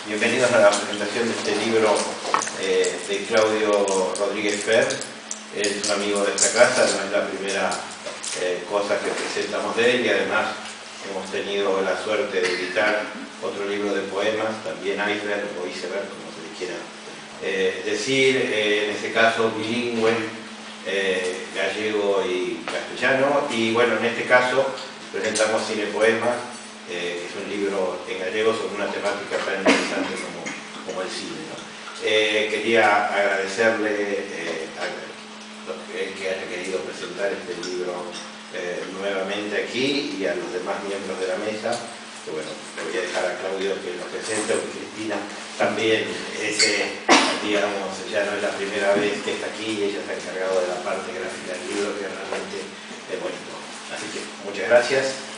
Bienvenidos a la presentación de este libro de Claudio Rodríguez Fer. Es un amigo de esta casa, no es la primera cosa que presentamos de él, y además hemos tenido la suerte de editar otro libro de poemas, también iceberg o iceberg, como se le quiera decir, en este caso bilingüe, gallego y castellano. Y bueno, en este caso presentamos Cinepoemas, que es un libro en gallego sobre una temática tan interesante como el cine, ¿no? Quería agradecerle que haya querido presentar este libro nuevamente aquí, y a los demás miembros de la mesa, que bueno, le voy a dejar a Claudio que lo presente, o que Cristina también, digamos, ya no es la primera vez que está aquí, y ella se ha encargado de la parte gráfica del libro, que realmente es bonito. Así que muchas gracias.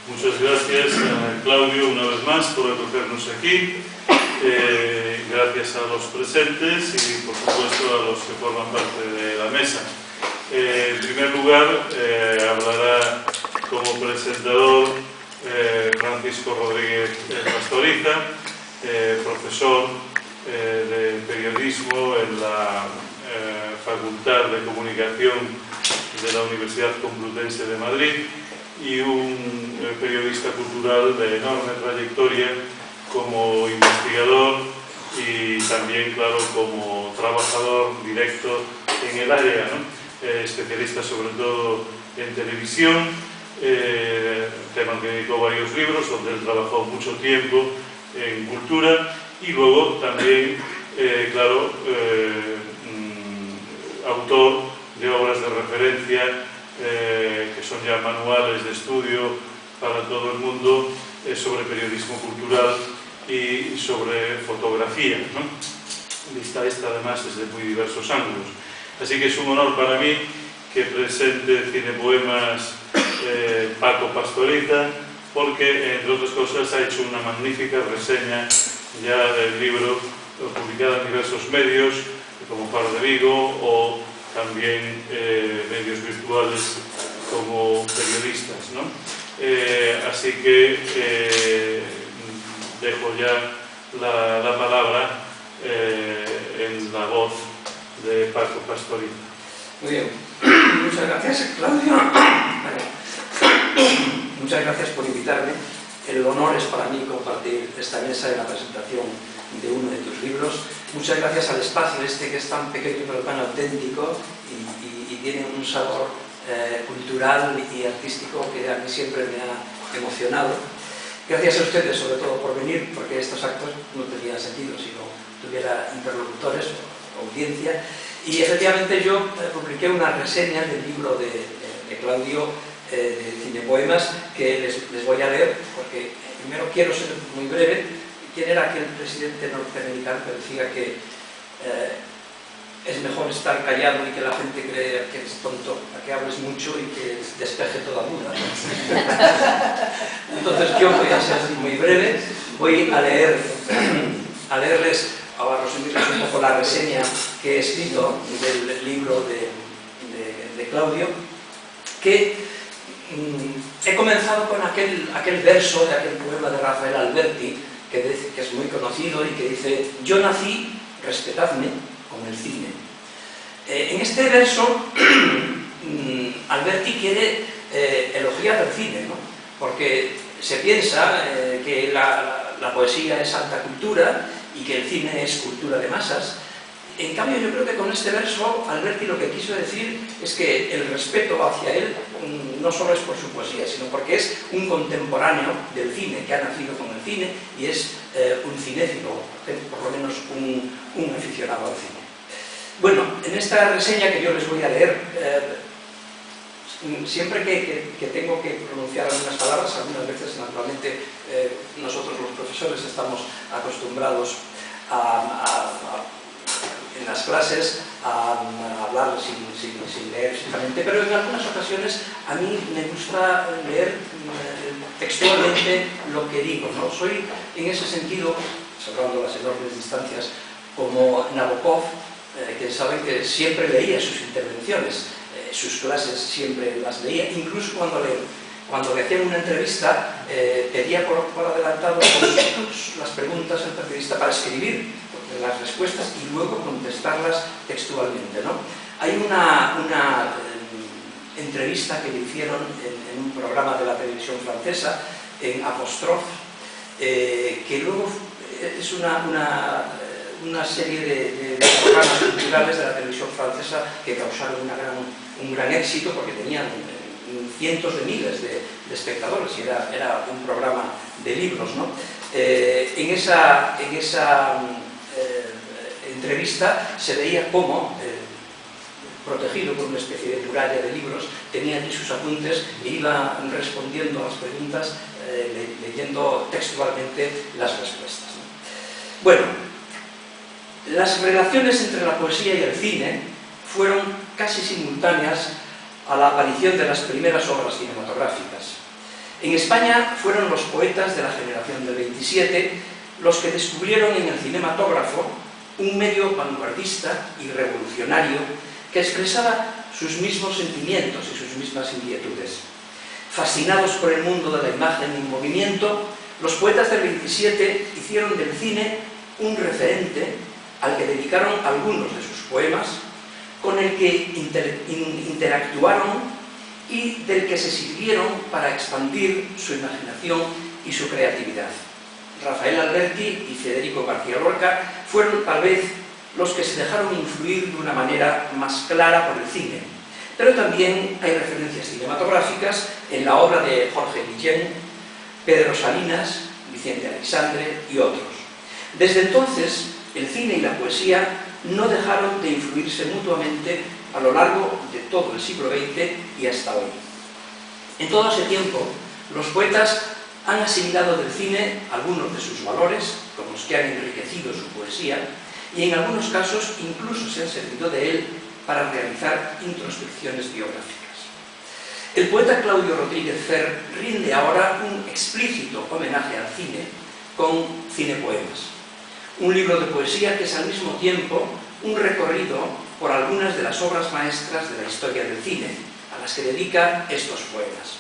Muchas gracias a Claudio una vez más por acogernos aquí. Gracias a los presentes y por supuesto a los que forman parte de la mesa. En primer lugar, hablará como presentador Francisco Rodríguez Pastoriza, profesor de periodismo en la Facultad de Comunicación de la Universidad Complutense de Madrid, y un periodista cultural de enorme trayectoria como investigador y también, claro, como trabajador directo en el área, ¿no? Especialista sobre todo en televisión, tema que dedicó varios libros, donde él trabajó mucho tiempo en cultura, y luego también, claro, autor de obras de referencia que son ya manuales de estudio para todo el mundo sobre periodismo cultural y sobre fotografía, ¿no? Vista esta además desde muy diversos ángulos. Así que es un honor para mí que presente Cinepoemas Paco Pastoriza, porque entre otras cosas ha hecho una magnífica reseña ya del libro, publicada en diversos medios como Faro de Vigo, o también medios virtuales como periodistas, ¿no? Así que dejo ya la palabra en la voz de Paco Pastoriza. Muy bien, muchas gracias, Claudio. Muchas gracias por invitarme. El honor es para mí compartir esta mesa en la presentación de uno de tus libros. Muchas gracias al espacio que es tan pequeño pero tan auténtico y tiene un sabor cultural y artístico que a mí siempre me ha emocionado. Gracias a ustedes sobre todo por venir, porque estos actos no tendrían sentido si no tuviera interlocutores o audiencia. Y efectivamente yo publiqué una reseña del libro de Claudio de Cinepoemas, que les voy a leer, porque primero quiero ser muy breve. ¿Quién era aquel presidente norteamericano que decía que es mejor estar callado y que la gente crea que eres tonto, a que hables mucho y que despeje toda duda? Entonces yo voy a ser muy breve, voy a leerles, a resumirles un poco la reseña que he escrito del libro de Claudio, que he comenzado con aquel verso de aquel poema de Rafael Alberti, que es muy conocido y que dice: yo nací, respetadme, con el cine. En este verso Alberti quiere elogiar el cine, ¿no? Porque se piensa que la poesía es alta cultura y que el cine es cultura de masas. En cambio, yo creo que con este verso Alberti lo que quiso decir es que el respeto hacia él no solo es por su poesía, sino porque es un contemporáneo del cine, que ha nacido con el cine y es un cinéfilo, por lo menos un aficionado al cine. Bueno, en esta reseña que yo les voy a leer, siempre que tengo que pronunciar algunas palabras, algunas veces naturalmente nosotros los profesores estamos acostumbrados en las clases a hablar sin leer físicamente, pero en algunas ocasiones a mí me gusta leer textualmente lo que digo, ¿no? Soy en ese sentido, salvando las enormes distancias, como Nabokov, que saben que siempre leía sus intervenciones, sus clases siempre las leía, incluso cuando leo. cuando le hacían una entrevista, pedía por adelantado las preguntas al periodista para escribir las respuestas y luego contestarlas textualmente, ¿no? Hay una entrevista que le hicieron en un programa de la televisión francesa, en Apostrophe, que luego es una serie de programas culturales de la televisión francesa que causaron un gran éxito porque tenían cientos de miles de espectadores y era un programa de libros, ¿no? En esa entrevista se veía cómo, protegido por una especie de muralla de libros, tenía allí sus apuntes e iba respondiendo a las preguntas, leyendo textualmente las respuestas, ¿no? Bueno, las relaciones entre la poesía y el cine fueron casi simultáneas a la aparición de las primeras obras cinematográficas. En España fueron los poetas de la generación del 27 los que descubrieron en el cinematógrafo un medio vanguardista y revolucionario que expresaba sus mismos sentimientos y sus mismas inquietudes. Fascinados por el mundo de la imagen en movimiento, los poetas del 27 hicieron del cine un referente al que dedicaron algunos de sus poemas, con el que interactuaron y del que se sirvieron para expandir su imaginación y su creatividad. Rafael Alberti y Federico García Lorca fueron tal vez los que se dejaron influir de una manera más clara por el cine, pero también hay referencias cinematográficas en la obra de Jorge Guillén, Pedro Salinas, Vicente Aleixandre y otros. Desde entonces, el cine y la poesía no dejaron de influirse mutuamente a lo largo de todo el siglo XX y hasta hoy. En todo ese tiempo, los poetas han asimilado del cine algunos de sus valores, con los que han enriquecido su poesía, y en algunos casos incluso se han servido de él para realizar introspecciones biográficas. El poeta Claudio Rodríguez Fer rinde ahora un explícito homenaje al cine con Cinepoemas, un libro de poesía que es al mismo tiempo un recorrido por algunas de las obras maestras de la historia del cine, a las que dedica estos poemas.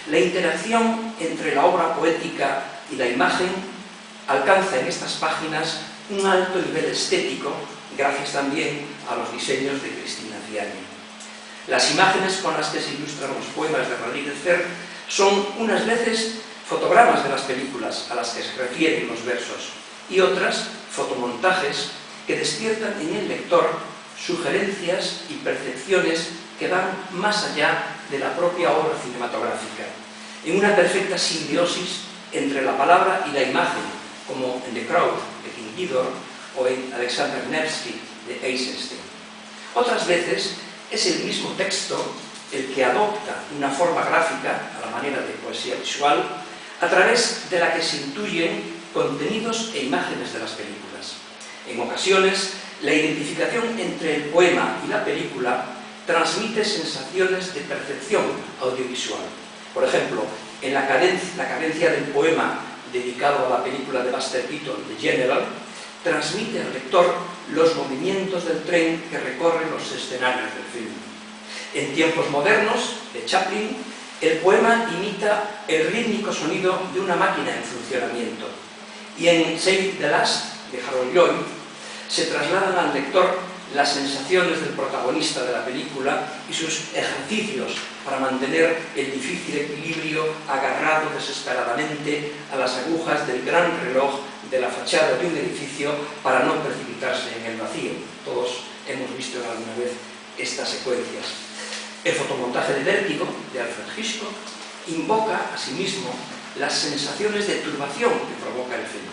La interacción entre la obra poética y la imagen alcanza en estas páginas un alto nivel estético, gracias también a los diseños de Cristina Ciani. Las imágenes con las que se ilustran los poemas de Rodríguez Fer son unas veces fotogramas de las películas a las que se refieren los versos y otras fotomontajes que despiertan en el lector sugerencias y percepciones que van más allá de la propia obra cinematográfica, en una perfecta simbiosis entre la palabra y la imagen, como en The Crowd de King Vidor o en Alexander Nevsky de Eisenstein. Otras veces es el mismo texto el que adopta una forma gráfica, a la manera de poesía visual, a través de la que se intuyen contenidos e imágenes de las películas. En ocasiones, la identificación entre el poema y la película transmite sensaciones de percepción audiovisual. Por ejemplo, en la cadencia del poema dedicado a la película de Buster Keaton, The General, transmite al lector los movimientos del tren que recorre los escenarios del film. En tiempos modernos, de Chaplin, el poema imita el rítmico sonido de una máquina en funcionamiento. Y en Save the Last, de Harold Lloyd, se trasladan al lector las sensaciones del protagonista de la película y sus ejercicios para mantener el difícil equilibrio agarrado desesperadamente a las agujas del gran reloj de la fachada de un edificio para no precipitarse en el vacío. Todos hemos visto alguna vez estas secuencias. El fotomontaje de Vértigo, de Alfred Hitchcock, invoca asimismo las sensaciones de turbación que provoca el film.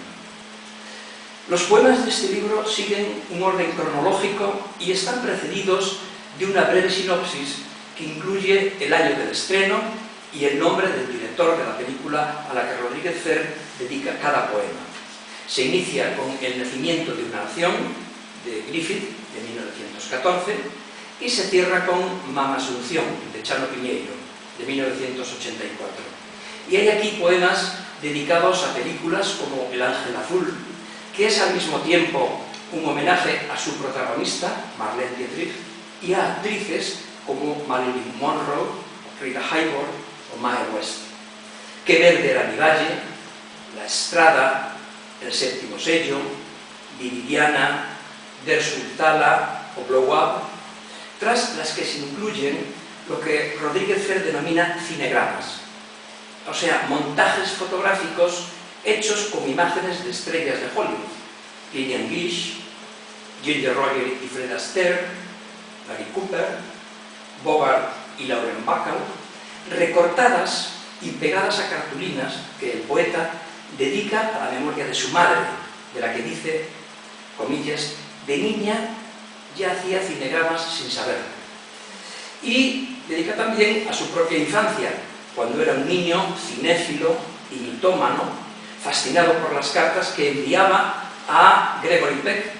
Los poemas de este libro siguen un orden cronológico y están precedidos de una breve sinopsis que incluye el año del estreno y el nombre del director de la película a la que Rodríguez Fer dedica cada poema. Se inicia con El nacimiento de una nación, de Griffith, de 1914, y se cierra con Mama Asunción, de Chano Piñeiro, de 1984. Y hay aquí poemas dedicados a películas como El ángel azul, que es al mismo tiempo un homenaje a su protagonista, Marlene Dietrich, y a actrices como Marilyn Monroe, Rita Hayworth o o Mae West. Que ver de la Valle, La Estrada, El Séptimo Sello, Viridiana, Der Sultala o Blow Up, tras las que se incluyen lo que Rodríguez Fer denomina cinegramas, o sea, montajes fotográficos hechos con imágenes de estrellas de Hollywood, Lillian Gish, Ginger Roger y Fred Astaire, Gary Cooper, Bogart y Lauren Bacall, recortadas y pegadas a cartulinas que el poeta dedica a la memoria de su madre, de la que dice, comillas, de niña ya hacía cinegramas sin saberlo. Y dedica también a su propia infancia, cuando era un niño cinéfilo y mitómano, fascinado por las cartas que enviaba a Gregory Peck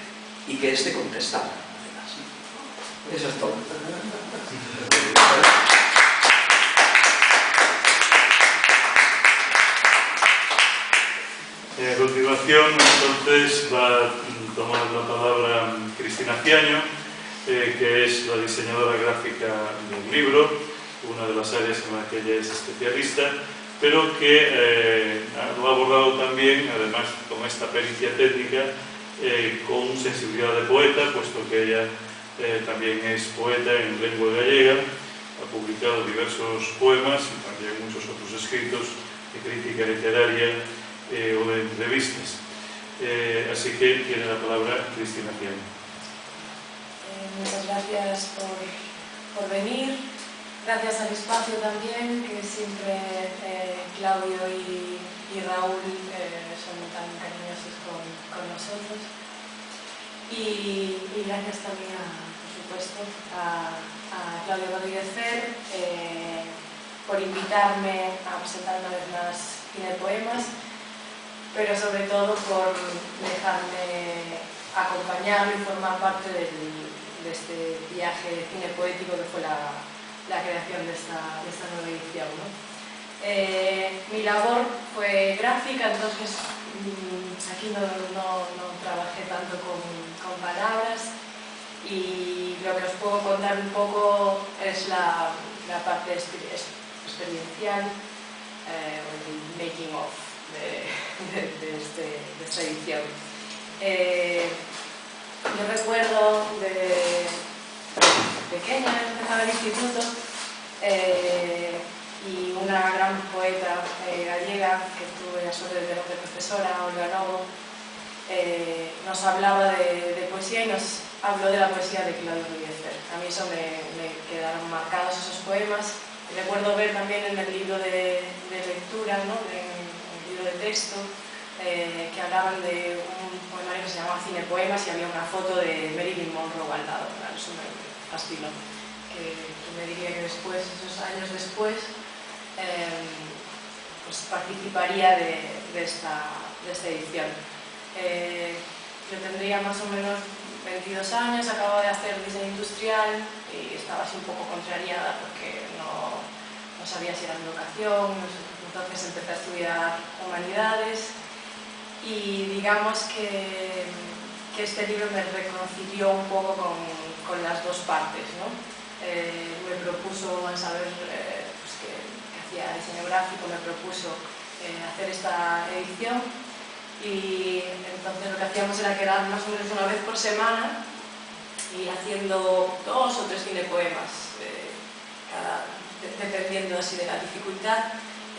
y que éste contestaba. Eso es todo. A continuación, entonces, va a tomar la palabra Cristina Ciaño, que es la diseñadora gráfica del libro, una de las áreas en las que ella es especialista, pero que lo ha abordado también, además con esta pericia técnica, con sensibilidad de poeta, puesto que ella también es poeta en lengua gallega, ha publicado diversos poemas y también muchos otros escritos de crítica literaria o de entrevistas. Así que tiene la palabra Cristina Ciaño. Muchas gracias por venir. Gracias al espacio también, que siempre Claudio y Raúl son tan cariñosos con nosotros. Y gracias también, por supuesto, a Claudio Rodríguez Fer por invitarme a presentar una vez más Cinepoemas, pero sobre todo por dejarme acompañarme y formar parte de este viaje cinepoético que fue la creación de esta nueva edición, ¿no? Mi labor fue gráfica, entonces aquí no trabajé tanto con palabras, y lo que os puedo contar un poco es la parte experiencial, el making of de esta edición. Yo recuerdo de pequeña, empezaba el instituto, y una gran poeta gallega que tuve la suerte de tener de profesora, Olga Novo, nos hablaba de poesía y nos habló de la poesía de Claudio Rodríguez Fer. A mí eso me quedaron marcados esos poemas. Y recuerdo ver también en el libro de lectura, ¿no? En el libro de texto, que hablaban de un poemario que se llamaba Cinepoemas y había una foto de Marilyn Monroe al lado. Eso me fascinó. Que me diría que después, esos años después, pues participaría de esta edición. Yo tendría más o menos 22 años, acababa de hacer diseño industrial y estaba así un poco contrariada porque no sabía si era mi vocación. Entonces empecé a estudiar humanidades y digamos que este libro me reconcilió un poco con las dos partes, ¿no? Me propuso, al saber pues que hacía diseño gráfico, me propuso hacer esta edición, y entonces lo que hacíamos era quedar más o menos una vez por semana y haciendo 2 o 3 cinepoemas, dependiendo así de la dificultad.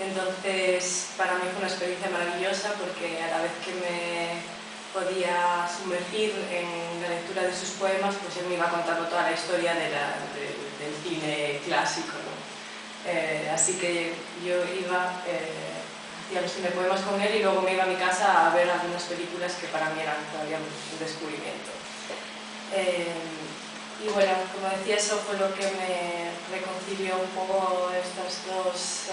Entonces para mí fue una experiencia maravillosa porque a la vez que me podía sumergir en la lectura de sus poemas, pues él me iba contando toda la historia del cine clásico, ¿no? Así que yo iba, hacía los cinepoemas con él y luego me iba a mi casa a ver algunas películas que para mí eran todavía un descubrimiento. Y bueno, como decía, eso fue lo que me reconcilió un poco estas dos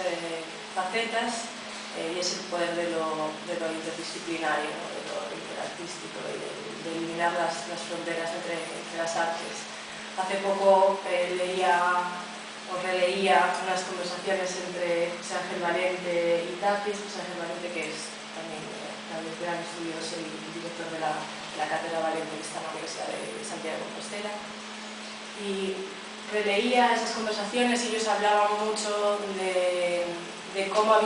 facetas, y es el poder de lo interdisciplinario, ¿no? De lo interartístico y de eliminar las fronteras entre las artes. Hace poco leía o releía unas conversaciones entre José Ángel Valente y Tapis. José Ángel Valente, que es también gran estudioso y director de la Cátedra Valente, que está en la Universidad de Santiago de Compostela. Y releía esas conversaciones y ellos hablaban mucho de cómo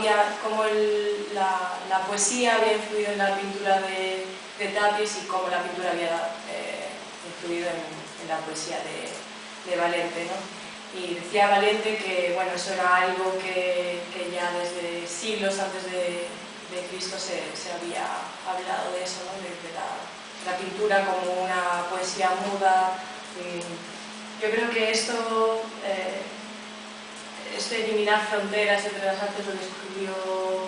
la poesía había influido en la pintura de Tapies y cómo la pintura había influido en la poesía de Valente, ¿no? Y decía Valente que bueno, eso era algo que ya desde siglos antes de Cristo se había hablado de eso, ¿no? de la pintura como una poesía muda. Yo creo que esto, eliminar fronteras entre las artes lo descubrió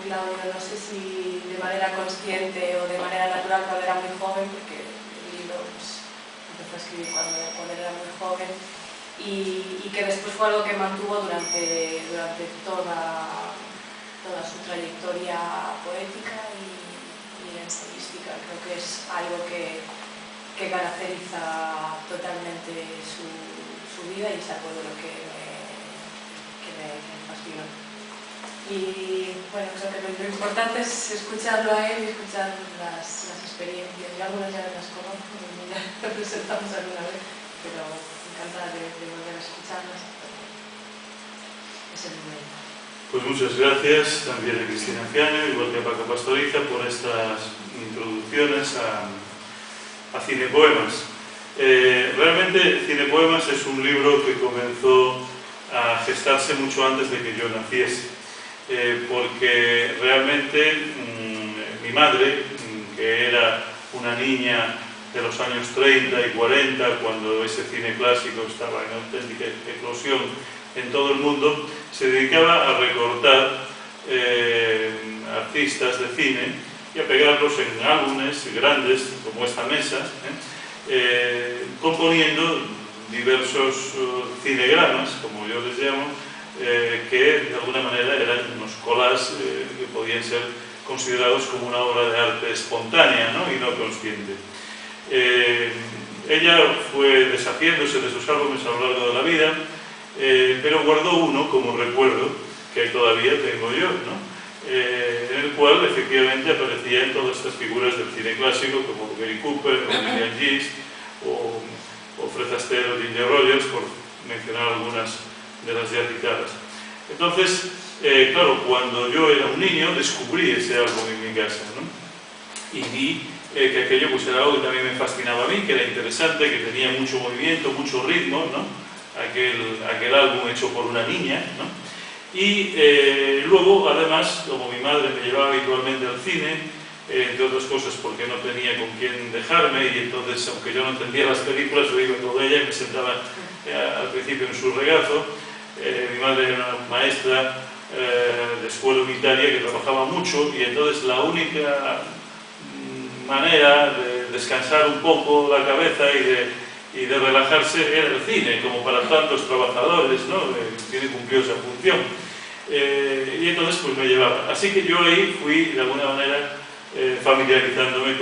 Claudio, no sé si de manera consciente o de manera natural cuando era muy joven, porque el libro pues, empezó a escribir cuando era muy joven, y que después fue algo que mantuvo durante toda su trayectoria poética y ensayística. Creo que es algo que caracteriza totalmente su vida y es algo de lo que me fascina. Y bueno, creo que lo importante es escucharlo a él y escuchar las experiencias. Yo algunas ya las conozco, ya lo presentamos alguna vez, pero encantada de volver a escucharlas. Es el momento. Pues muchas gracias también a Cristina Fiaño, igual que a Paco Pastoriza, por estas introducciones a Cinepoemas. Realmente Cinepoemas es un libro que comenzó a gestarse mucho antes de que yo naciese, porque realmente mi madre, que era una niña de los años 30 y 40, cuando ese cine clásico estaba en auténtica eclosión en todo el mundo, se dedicaba a recortar artistas de cine y a pegarlos en álbumes grandes, como esta mesa, componiendo diversos cinegramas, como yo les llamo, que de alguna manera eran unos collages que podían ser considerados como una obra de arte espontánea, ¿no? Y no consciente. Ella fue deshaciéndose de sus álbumes a lo largo de la vida, pero guardó uno como recuerdo, que todavía tengo yo, ¿no? En el cual efectivamente aparecían todas estas figuras del cine clásico, como Gary Cooper, o Lillian Gish, o Fred Astaire o Ginger Rogers, por mencionar algunas de las ya citadas. Entonces, claro, cuando yo era un niño descubrí ese álbum en mi casa, ¿no? Y vi que aquello pues, era algo que también me fascinaba a mí, que era interesante, que tenía mucho movimiento, mucho ritmo, ¿no? Aquel álbum hecho por una niña, ¿no? Y luego, además, como mi madre me llevaba habitualmente al cine, entre otras cosas porque no tenía con quién dejarme, y entonces, aunque yo no entendía las películas, yo iba con ella y me sentaba al principio en su regazo. Mi madre era una maestra de escuela unitaria que trabajaba mucho, y entonces la única manera de descansar un poco la cabeza y de relajarse era el cine, como para tantos trabajadores, ¿no? El cine cumplió esa función. Y entonces pues me llevaba. Así que yo ahí fui de alguna manera familiarizándome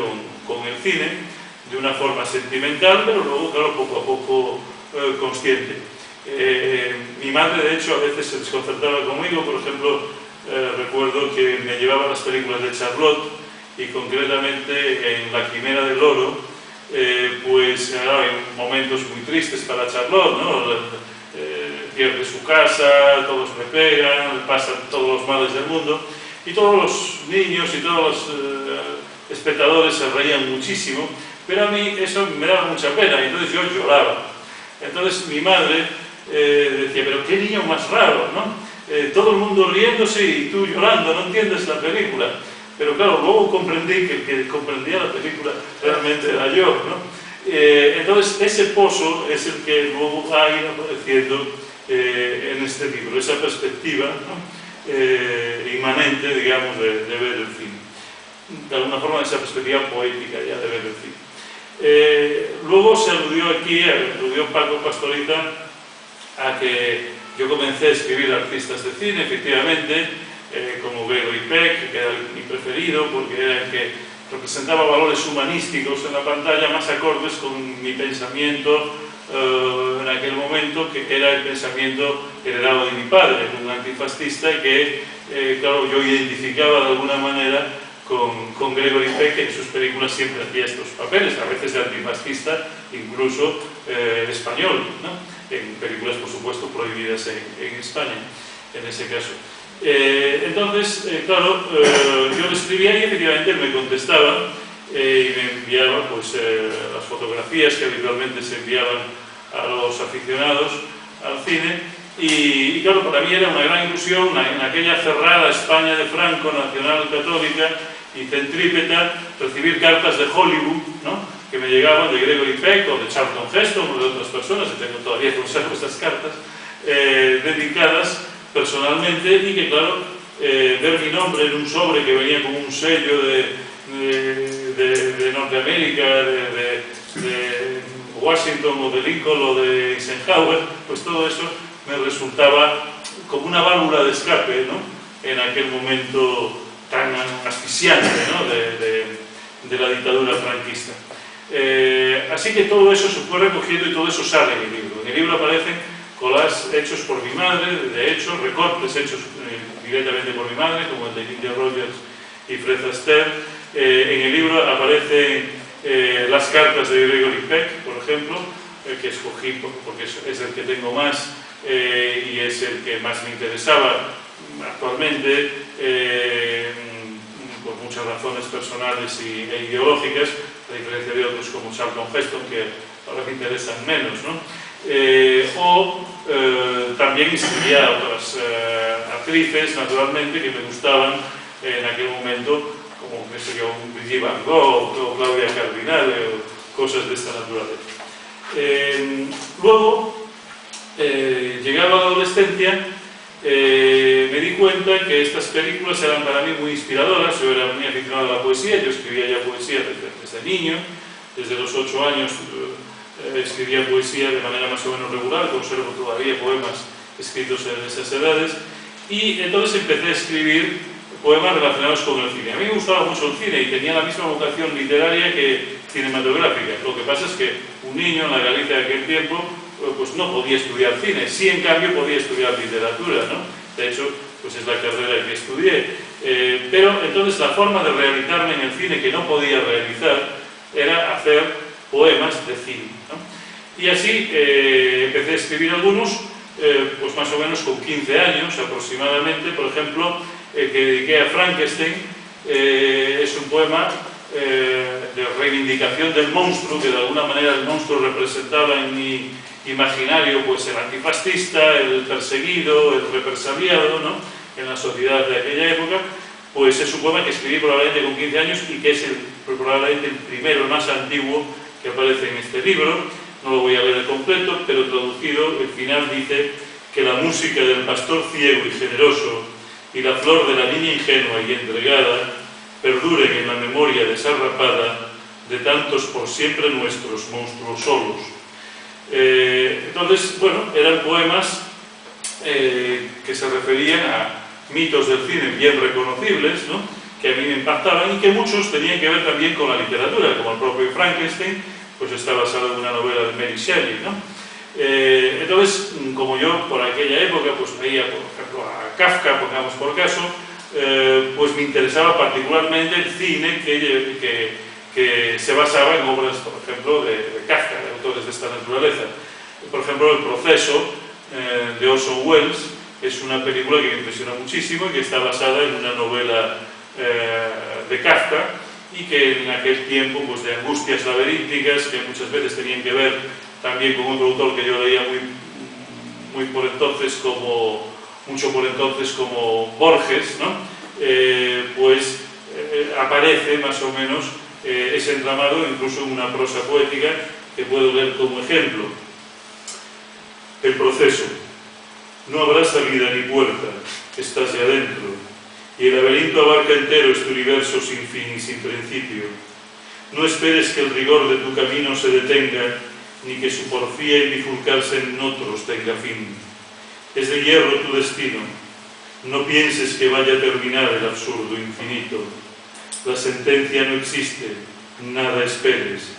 con el cine de una forma sentimental, pero luego, claro, poco a poco consciente. Mi madre, de hecho, a veces se desconcertaba conmigo. Por ejemplo, recuerdo que me llevaba a las películas de Charlotte, y concretamente en La Quimera del Oro, pues hay momentos muy tristes para Charlotte, ¿no? Pierde su casa, todos le pegan, pasan todos los males del mundo, y todos los niños y todos los espectadores se reían muchísimo, pero a mí eso me daba mucha pena, y entonces yo lloraba. Entonces mi madre decía, pero qué niño más raro, ¿no? Todo el mundo riéndose y tú llorando, no entiendes la película. Pero claro, luego comprendí que el que comprendía la película realmente era yo, ¿no? Entonces ese pozo es el que luego ha ido apareciendo en este libro, esa perspectiva, ¿no? Inmanente, digamos, de ver el cine. De alguna forma, esa perspectiva poética ya de ver el cine. Luego se aludió Paco Pastoriza a que yo comencé a escribir artistas de cine, efectivamente, como Gregory Peck, que era mi preferido, porque era el que representaba valores humanísticos en la pantalla más acordes con mi pensamiento en aquel momento, que era el pensamiento heredado de mi padre, un antifascista, y que, claro, yo identificaba de alguna manera con Gregory Peck, en sus películas siempre hacía estos papeles, a veces de antifascista, incluso español, ¿no? En películas, por supuesto, prohibidas en España, en ese caso. Entonces, claro, yo le escribía y efectivamente él me contestaba y me enviaba pues, las fotografías que habitualmente se enviaban a los aficionados al cine. Y claro, para mí era una gran ilusión en aquella cerrada España de Franco, nacional católica y centrípeta, recibir cartas de Hollywood, ¿no? Que me llegaban de Gregory Peck o de Charlton Heston o de otras personas, y tengo todavía conservo estas cartas, dedicadas personalmente, y que claro, ver mi nombre en un sobre que venía con un sello de Norteamérica, de Washington o de Lincoln o de Eisenhower, pues todo eso me resultaba como una válvula de escape, ¿no? En aquel momento tan asfixiante, ¿no? de la dictadura franquista. Así que todo eso se fue recogiendo y todo eso sale en el libro. En el libro aparecen collages hechos por mi madre, de hecho, recortes hechos directamente por mi madre, como el de Lydia Rogers y Fred Astaire. En el libro aparecen las cartas de Gregory Peck, por ejemplo, que escogí porque es el que tengo más y es el que más me interesaba actualmente, por muchas razones personales e ideológicas, a diferencia de otros como Charlton Heston, que ahora me interesan menos, ¿no? También escribía a otras actrices, naturalmente, que me gustaban en aquel momento, como Brigitte Van Gogh o Claudia Cardinale o cosas de esta naturaleza. Luego, llegado a la adolescencia, me di cuenta que estas películas eran para mí muy inspiradoras. Yo era muy aficionado a la poesía, yo escribía ya poesía desde niño, desde los 8 años escribía poesía de manera más o menos regular, conservo todavía poemas escritos en esas edades, y entonces empecé a escribir poemas relacionados con el cine. A mí me gustaba mucho el cine y tenía la misma vocación literaria que cinematográfica. Lo que pasa es que un niño en la Galicia de aquel tiempo pues no podía estudiar cine, sí en cambio podía estudiar literatura, ¿no? De hecho, pues es la carrera que estudié. Pero entonces la forma de realizarme en el cine que no podía realizar era hacer poemas de cine, ¿no? Y así empecé a escribir algunos, pues más o menos con 15 años aproximadamente. Por ejemplo, que dediqué a Frankenstein, es un poema de reivindicación del monstruo, que de alguna manera el monstruo representaba en mi imaginario pues el antifascista, el perseguido, el represaliado, ¿no? En la sociedad de aquella época. Pues es un poema que escribí probablemente con 15 años y que es probablemente el primero, el más antiguo que aparece en este libro. No lo voy a leer completo, pero traducido, el final dice que la música del pastor ciego y generoso y la flor de la niña ingenua y entregada perduren en la memoria desarrapada de tantos por siempre nuestros monstruos solos. Entonces, bueno, eran poemas que se referían a mitos del cine bien reconocibles, ¿no? Que a mí me impactaban y que muchos tenían que ver también con la literatura, como el propio Frankenstein, pues está basado en una novela de Mary Shelley, ¿no? Entonces, como yo por aquella época pues veía, por ejemplo, a Kafka, pongamos por caso, pues me interesaba particularmente el cine que se basaba en obras, por ejemplo, de Kafka, de autores de esta naturaleza. Por ejemplo, El proceso de Orson Welles es una película que me impresiona muchísimo y que está basada en una novela de Kafka, y que en aquel tiempo pues, de angustias laberínticas que muchas veces tenían que ver también con otro autor que yo leía mucho por entonces como Borges, ¿no? Pues aparece más o menos ese entramado incluso en una prosa poética que puedo leer como ejemplo. El proceso. No habrá salida ni puerta, estás ya dentro, y el laberinto abarca entero este universo sin fin y sin principio. No esperes que el rigor de tu camino se detenga, ni que su porfía y bifurcarse en otros tenga fin. Es de hierro tu destino. No pienses que vaya a terminar el absurdo infinito. La sentencia no existe, nada esperes,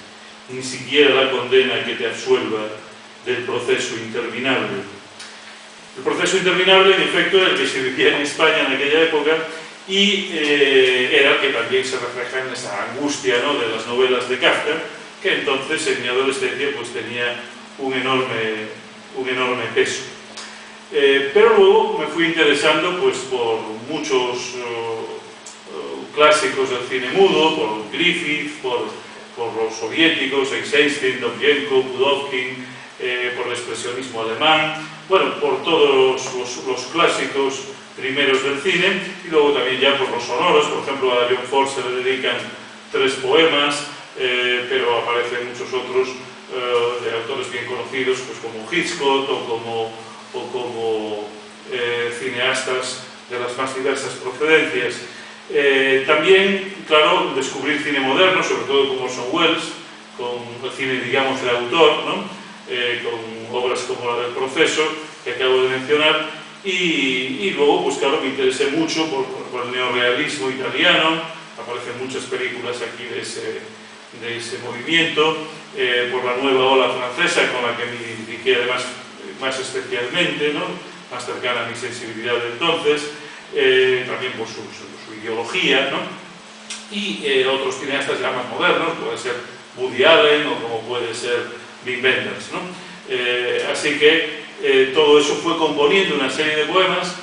ni siquiera la condena que te absuelva del proceso interminable. El proceso interminable, en efecto, era el que se vivía en España en aquella época y era que también se refleja en esa angustia, ¿no?, de las novelas de Kafka, que entonces en mi adolescencia pues tenía un enorme peso. Pero luego me fui interesando pues por muchos clásicos del cine mudo, por Griffith, por los soviéticos, Eisenstein, Dovzhenko, Pudovkin, por el expresionismo alemán, bueno, por todos los clásicos primeros del cine, y luego también ya por los sonoros. Por ejemplo, a John Ford se le dedican 3 poemas, pero aparecen muchos otros de autores bien conocidos, pues como Hitchcock o como cineastas de las más diversas procedencias. También, claro, descubrir cine moderno, sobre todo como Orson Welles, con el cine, digamos, de autor, ¿no?, con obras como la del Proceso, que acabo de mencionar, y luego, pues claro, me interesé mucho por el neorrealismo italiano. Aparecen muchas películas aquí de ese movimiento, por la nueva ola francesa, con la que me identifiqué además más especialmente, ¿no?, más cercana a mi sensibilidad de entonces, también por su ideología, ¿no?, y otros cineastas ya más modernos, puede ser Woody Allen o como puede ser Wim Wenders, ¿no? Así que todo eso fue componiendo una serie de poemas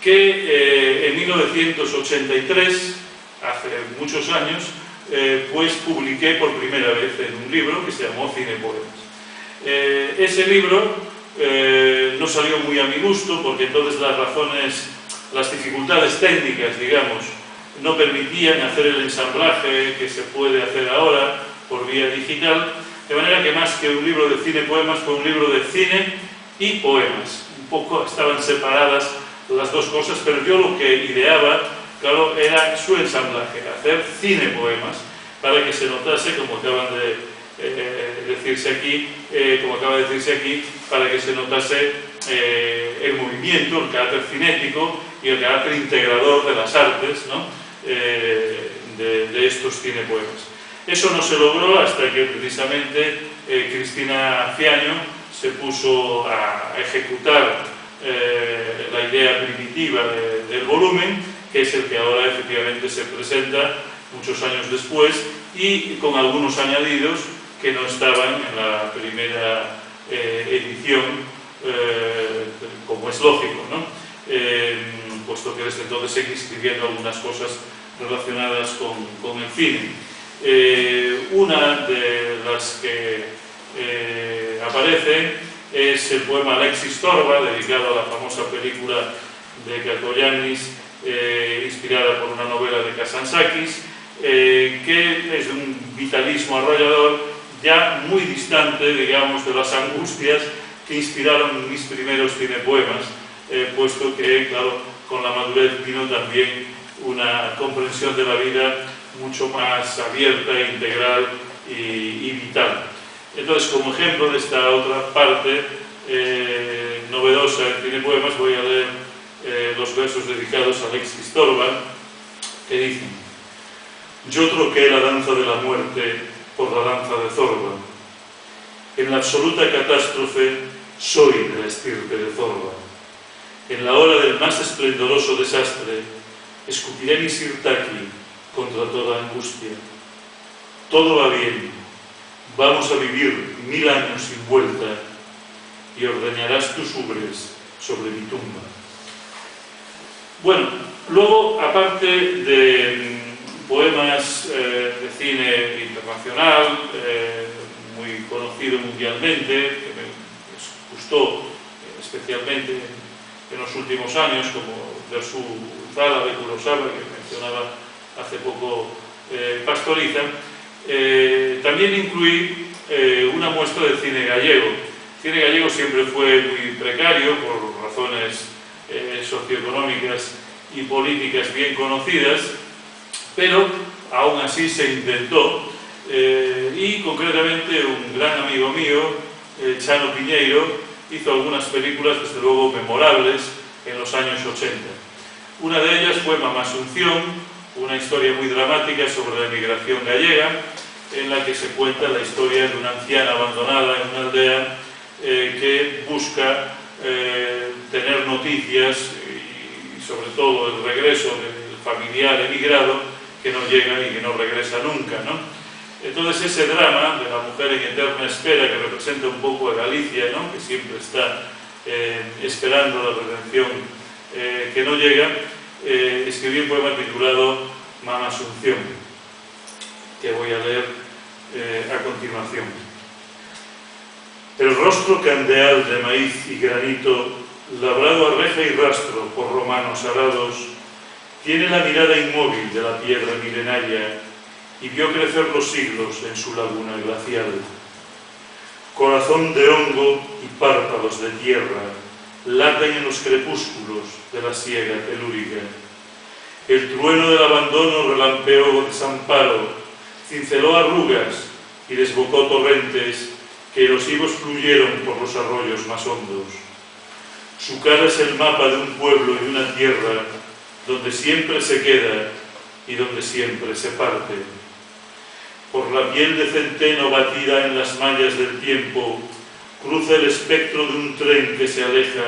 que en 1983, hace muchos años, pues publiqué por primera vez en un libro que se llamó Cine Poemas. Ese libro no salió muy a mi gusto, porque entonces las dificultades técnicas, digamos, no permitían hacer el ensamblaje que se puede hacer ahora por vía digital, de manera que más que un libro de cine poemas fue un libro de cine y poemas. Un poco estaban separadas las dos cosas, pero yo lo que ideaba, claro, era su ensamblaje, hacer cine poemas, para que se notase, como acaban de decirse aquí, para que se notase el movimiento, el carácter cinético y el carácter integrador de las artes, ¿no?, de estos cinepoemas. Eso no se logró hasta que precisamente Cristina Fiaño se puso a ejecutar la idea primitiva del volumen, que es el que ahora efectivamente se presenta muchos años después, y con algunos añadidos que no estaban en la primera edición, como es lógico, ¿no?, puesto que desde entonces seguí escribiendo algunas cosas relacionadas con el cine. Una de las que aparece es el poema Alexis Torba, dedicado a la famosa película de Kakoyannis, inspirada por una novela de Kazantzakis, que es un vitalismo arrollador, ya muy distante, digamos, de las angustias que inspiraron mis primeros cinepoemas, puesto que, claro, con la madurez vino también una comprensión de la vida mucho más abierta, integral y vital. Entonces, como ejemplo de esta otra parte novedosa del cinepoemas, voy a leer los versos dedicados a Alexis Torba, que dicen: yo troqué la danza de la muerte por la danza de Zorba. En la absoluta catástrofe soy de la estirpe de Zorba. En la hora del más esplendoroso desastre escupiré mi sirtaki contra toda angustia. Todo va bien, vamos a vivir 1000 años sin vuelta y ordeñarás tus ubres sobre mi tumba. Bueno, luego, aparte de poemas de cine internacional, muy conocido mundialmente, que me gustó especialmente en los últimos años, como Versu Zala de Kurosawa, que mencionaba hace poco Pastoriza, también incluí una muestra de cine gallego. El cine gallego siempre fue muy precario por razones socioeconómicas y políticas bien conocidas, pero aún así se intentó, y concretamente un gran amigo mío, Chano Piñeiro, hizo algunas películas desde luego memorables en los años 80. Una de ellas fue Mamá Asunción, una historia muy dramática sobre la emigración gallega, en la que se cuenta la historia de una anciana abandonada en una aldea que busca tener noticias y sobre todo el regreso del familiar emigrado que no llega y que no regresa nunca, ¿no? Entonces ese drama de la mujer en eterna espera, que representa un poco a Galicia, ¿no? Que siempre está esperando la redención que no llega, escribí un poema titulado Mama Asunción, que voy a leer a continuación. El rostro candeal de maíz y granito, labrado a reja y rastro por romanos arados, tiene la mirada inmóvil de la piedra milenaria y vio crecer los siglos en su laguna glacial. Corazón de hongo y párpados de tierra laten en los crepúsculos de la siega telúrica. El trueno del abandono relampeó desamparo, cinceló arrugas y desbocó torrentes que erosivos fluyeron por los arroyos más hondos. Su cara es el mapa de un pueblo y una tierra donde siempre se queda y donde siempre se parte. Por la piel de centeno batida en las mallas del tiempo, cruza el espectro de un tren que se aleja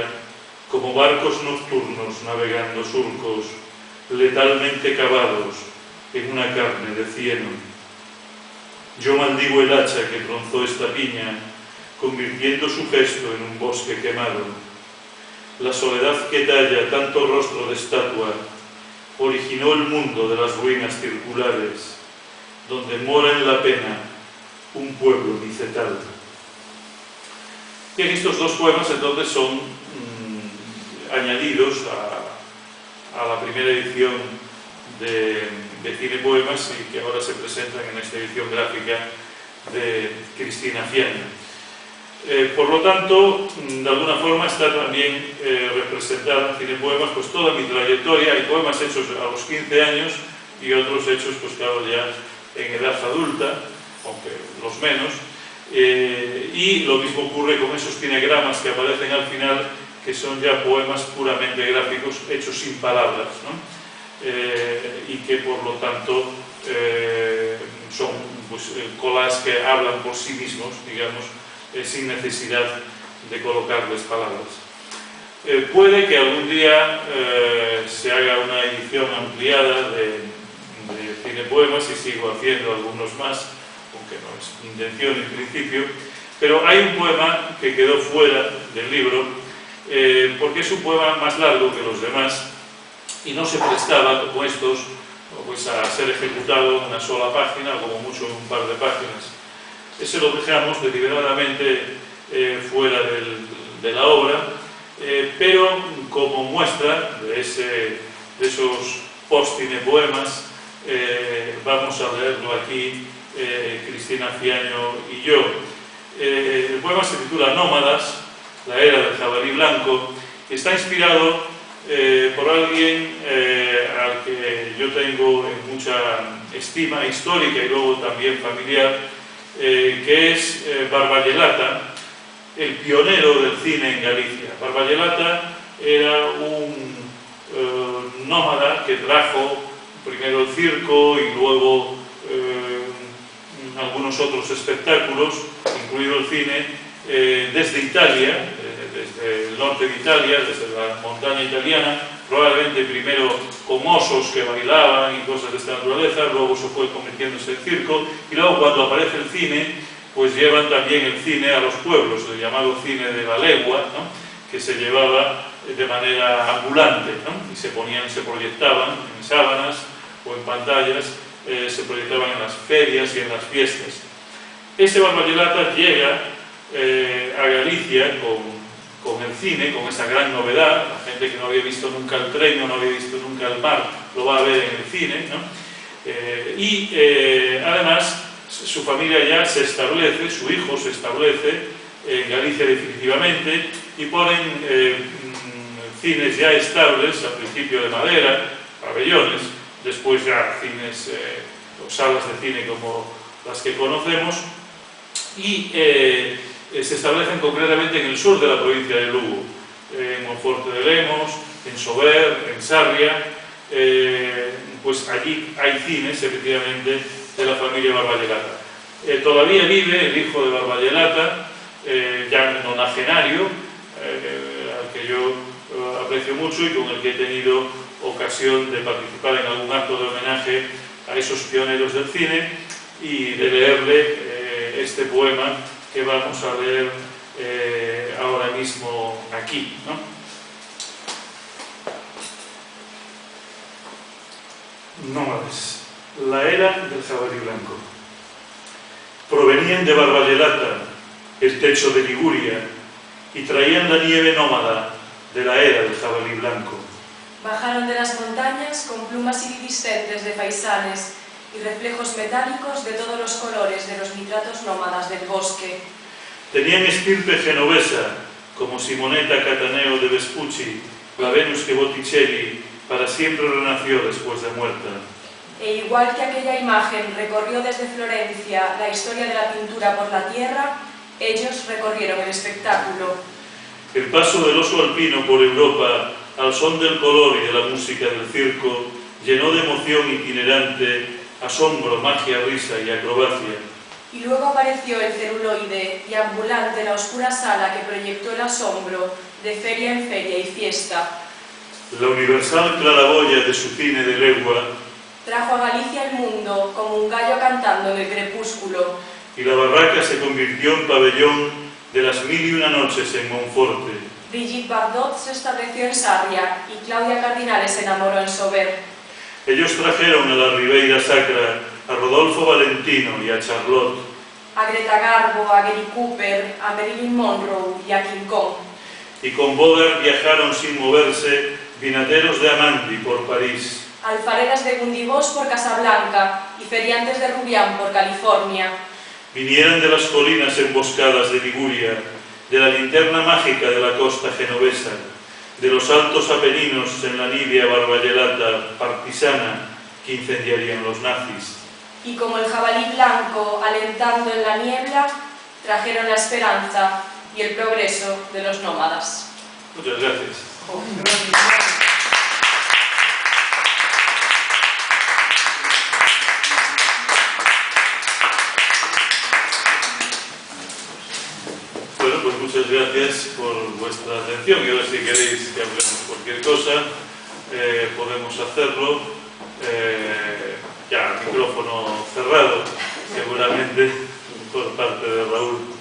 como barcos nocturnos navegando surcos, letalmente cavados en una carne de cieno. Yo maldigo el hacha que tronzó esta piña, convirtiendo su gesto en un bosque quemado. La soledad que talla tanto rostro de estatua originó el mundo de las ruinas circulares, donde mora en la pena un pueblo dicetal. Bien, estos dos poemas entonces son añadidos a la primera edición de Cine Poemas y que ahora se presentan en esta edición gráfica de Cristina Fiaño. Por lo tanto, de alguna forma está también representada en Cine Poemas pues toda mi trayectoria. Hay poemas hechos a los 15 años y otros hechos, pues claro, ya en edad adulta, aunque los menos, y lo mismo ocurre con esos cinegramas que aparecen al final, que son ya poemas puramente gráficos, hechos sin palabras, ¿no? Y que por lo tanto son pues, collages que hablan por sí mismos, digamos, sin necesidad de colocarles palabras. Puede que algún día se haga una edición ampliada de Cine Poemas y sigo haciendo algunos más, aunque no es mi intención en principio, pero hay un poema que quedó fuera del libro porque es un poema más largo que los demás y no se prestaba, como estos, pues a ser ejecutado en una sola página, como mucho en un par de páginas. Ese lo dejamos deliberadamente fuera de la obra, pero como muestra de esos post-cine poemas, vamos a leerlo aquí, Cristina Fiaño y yo. El poema se titula Nómadas, la era del jabalí blanco, y está inspirado por alguien al que yo tengo mucha estima histórica y luego también familiar, que es Barballelata, el pionero del cine en Galicia. Barballelata era un nómada que trajo primero el circo y luego algunos otros espectáculos, incluido el cine, desde Italia, desde el norte de Italia, desde la montaña italiana, probablemente primero con osos que bailaban y cosas de esta naturaleza, luego se fue convirtiéndose en circo, y luego cuando aparece el cine, pues llevan también el cine a los pueblos, el llamado cine de la legua, ¿no? Que se llevaba de manera ambulante, ¿no? Y se proyectaban en sábanas o en pantallas, se proyectaban en las ferias y en las fiestas. Ese Barballelata llega a Galicia con el cine, con esa gran novedad. La gente que no había visto nunca el tren, no había visto nunca el mar, lo va a ver en el cine, ¿no? Además, su familia ya se establece, su hijo se establece en Galicia definitivamente, y ponen cines ya estables, al principio de madera, pabellones, después ya cines o salas de cine como las que conocemos, y se establecen concretamente en el sur de la provincia de Lugo, en Monforte de Lemos, en Sober, en Sarria. Pues allí hay cines, efectivamente, de la familia Barballelata. Todavía vive el hijo de Barballelata, ya nonagenario, al que yo aprecio mucho y con el que he tenido ocasión de participar en algún acto de homenaje a esos pioneros del cine y de leerle este poema que vamos a leer ahora mismo aquí, ¿no? Nómades, la era del jabalí blanco. Provenían de Barbayelata, el techo de Liguria, y traían la nieve nómada de la era del jabalí blanco. Bajaron de las montañas con plumas iridiscentes de faisanes y reflejos metálicos de todos los colores de los nitratos nómadas del bosque. Tenían estirpe genovesa, como Simonetta Cataneo de Vespucci, la Venus que Botticelli para siempre renació después de muerta. E igual que aquella imagen recorrió desde Florencia la historia de la pintura por la tierra, ellos recorrieron el espectáculo. El paso del oso alpino por Europa, al son del color y de la música del circo, llenó de emoción itinerante, asombro, magia, risa y acrobacia. Y luego apareció el celuloide y ambulante la oscura sala que proyectó el asombro de feria en feria y fiesta. La universal claraboya de su cine de legua trajo a Galicia el mundo como un gallo cantando en el crepúsculo. Y la barraca se convirtió en pabellón de las 1001 noches en Monforte. Brigitte Bardot se estableció en Sarria y Claudia Cardinale se enamoró en Sober. Ellos trajeron a la Ribeira Sacra a Rodolfo Valentino y a Charlotte, a Greta Garbo, a Gary Cooper, a Marilyn Monroe y a King Kong. Y con Bogart viajaron sin moverse vinateros de Amandi por París, alfaredas de Gundibós por Casablanca y feriantes de Rubián por California. Vinieran de las colinas emboscadas de Liguria, de la linterna mágica de la costa genovesa, de los altos apeninos en la nibia Barbayelata partisana que incendiarían los nazis. Y como el jabalí blanco alentando en la niebla, trajeron la esperanza y el progreso de los nómadas. Muchas gracias. Bueno, pues muchas gracias por vuestra atención y ahora si queréis que hablemos cualquier cosa, podemos hacerlo, ya micrófono cerrado, seguramente por parte de Raúl.